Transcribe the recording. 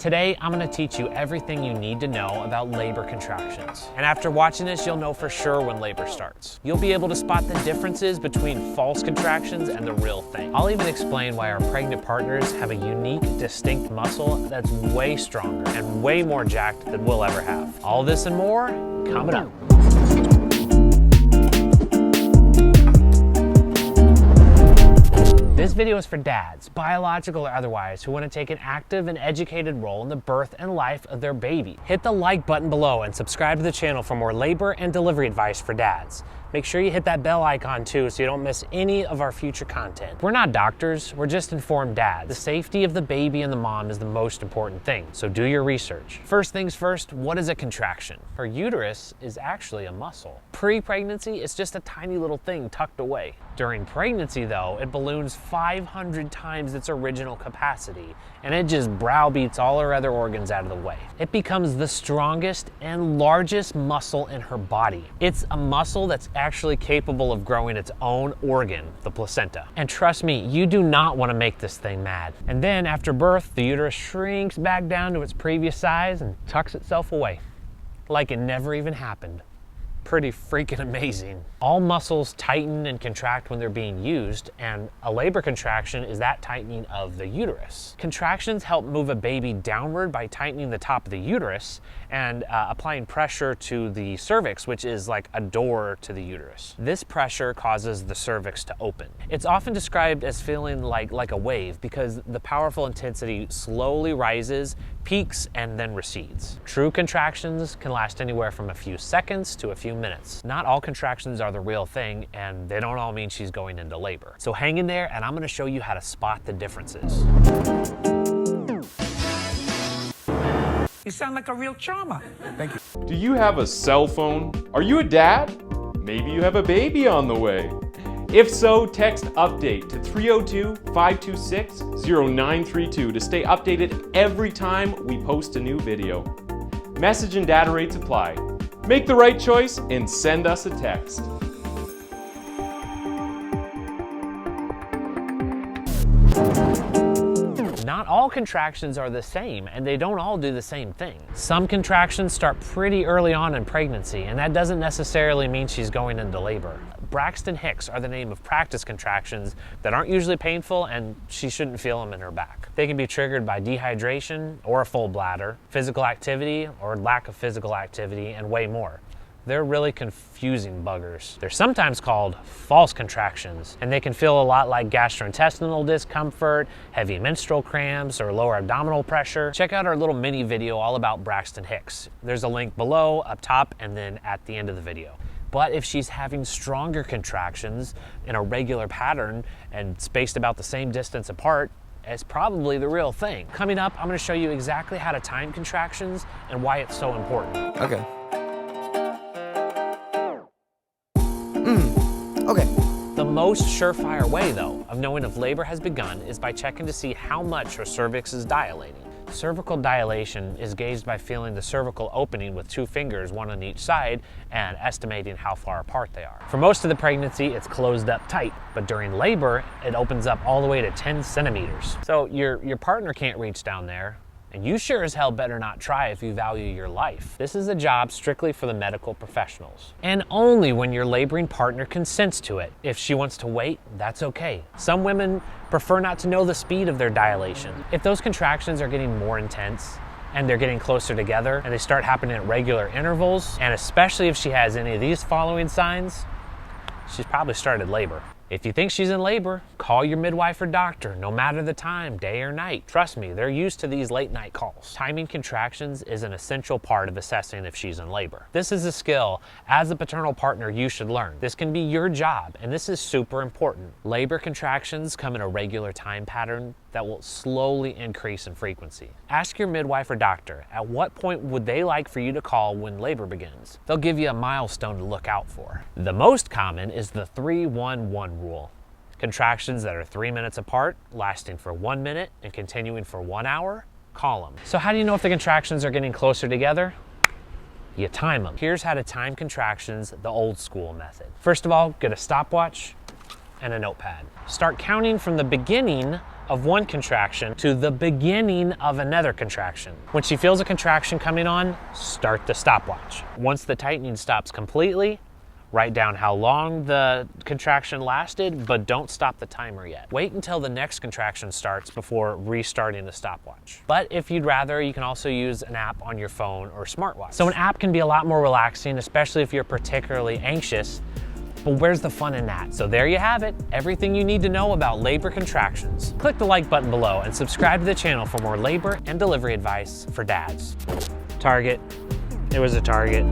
Today, I'm gonna teach you everything you need to know about labor contractions. And after watching this, you'll know for sure when labor starts. You'll be able to spot the differences between false contractions and the real thing. I'll even explain why our pregnant partners have a unique, distinct muscle that's way stronger and way more jacked than we'll ever have. All this and more, coming up. This video is for dads, biological or otherwise, who want to take an active and educated role in the birth and life of their baby. Hit the like button below and subscribe to the channel for more labor and delivery advice for dads. Make sure you hit that bell icon too so you don't miss any of our future content. We're not doctors, we're just informed dads. The safety of the baby and the mom is the most important thing, so do your research. First things first, what is a contraction? Her uterus is actually a muscle. Pre-pregnancy, it's just a tiny little thing tucked away. During pregnancy though, it balloons 500 times its original capacity, and it just browbeats all her other organs out of the way. It becomes the strongest and largest muscle in her body. It's a muscle that's actually capable of growing its own organ, the placenta. And trust me, you do not want to make this thing mad. And then after birth, the uterus shrinks back down to its previous size and tucks itself away, like it never even happened. Pretty freaking amazing. All muscles tighten and contract when they're being used, and a labor contraction is that tightening of the uterus. Contractions help move a baby downward by tightening the top of the uterus and applying pressure to the cervix, which is like a door to the uterus. This pressure causes the cervix to open. It's often described as feeling like a wave because the powerful intensity slowly rises, peaks, and then recedes. True contractions can last anywhere from a few seconds to a few minutes. Not all contractions are the real thing, and they don't all mean she's going into labor. So hang in there, and I'm gonna show you how to spot the differences. You sound like a real charmer. Thank you. Do you have a cell phone? Are you a dad? Maybe you have a baby on the way. If so, text update to 302-526-0932 to stay updated every time we post a new video. Message and data rates apply. Make the right choice and send us a text. Not all contractions are the same, and they don't all do the same thing. Some contractions start pretty early on in pregnancy, and that doesn't necessarily mean she's going into labor. Braxton Hicks are the name of practice contractions that aren't usually painful, and she shouldn't feel them in her back. They can be triggered by dehydration or a full bladder, physical activity or lack of physical activity, and way more. They're really confusing buggers. They're sometimes called false contractions, and they can feel a lot like gastrointestinal discomfort, heavy menstrual cramps, or lower abdominal pressure. Check out our little mini video all about Braxton Hicks. There's a link below, up top, and then at the end of the video. But if she's having stronger contractions in a regular pattern and spaced about the same distance apart, it's probably the real thing. Coming up, I'm gonna show you exactly how to time contractions and why it's so important. Okay. Okay. The most surefire way, though, of knowing if labor has begun is by checking to see how much her cervix is dilating. Cervical dilation is gauged by feeling the cervical opening with 2 fingers, one on each side, and estimating how far apart they are. For most of the pregnancy, it's closed up tight, but during labor, it opens up all the way to 10 centimeters. So your partner can't reach down there, and you sure as hell better not try if you value your life. This is a job strictly for the medical professionals. And only when your laboring partner consents to it. If she wants to wait, that's okay. Some women prefer not to know the speed of their dilation. If those contractions are getting more intense, and they're getting closer together, and they start happening at regular intervals, and especially if she has any of these following signs, she's probably started labor. If you think she's in labor, call your midwife or doctor, no matter the time, day or night. Trust me, they're used to these late night calls. Timing contractions is an essential part of assessing if she's in labor. This is a skill, as a paternal partner, you should learn. This can be your job, and this is super important. Labor contractions come in a regular time pattern that will slowly increase in frequency. Ask your midwife or doctor, at what point would they like for you to call when labor begins? They'll give you a milestone to look out for. The most common is the 3-1-1 rule. Contractions that are 3 minutes apart, lasting for 1 minute and continuing for 1 hour, call them. So how do you know if the contractions are getting closer together? You time them. Here's how to time contractions the old school method. First of all, get a stopwatch, and a notepad. Start counting from the beginning of one contraction to the beginning of another contraction. When she feels a contraction coming on, start the stopwatch. Once the tightening stops completely, write down how long the contraction lasted, but don't stop the timer yet. Wait until the next contraction starts before restarting the stopwatch. But if you'd rather, you can also use an app on your phone or smartwatch. So an app can be a lot more relaxing, especially if you're particularly anxious. But where's the fun in that? So there you have it, everything you need to know about labor contractions. Click the like button below and subscribe to the channel for more labor and delivery advice for dads. Target. It was a target.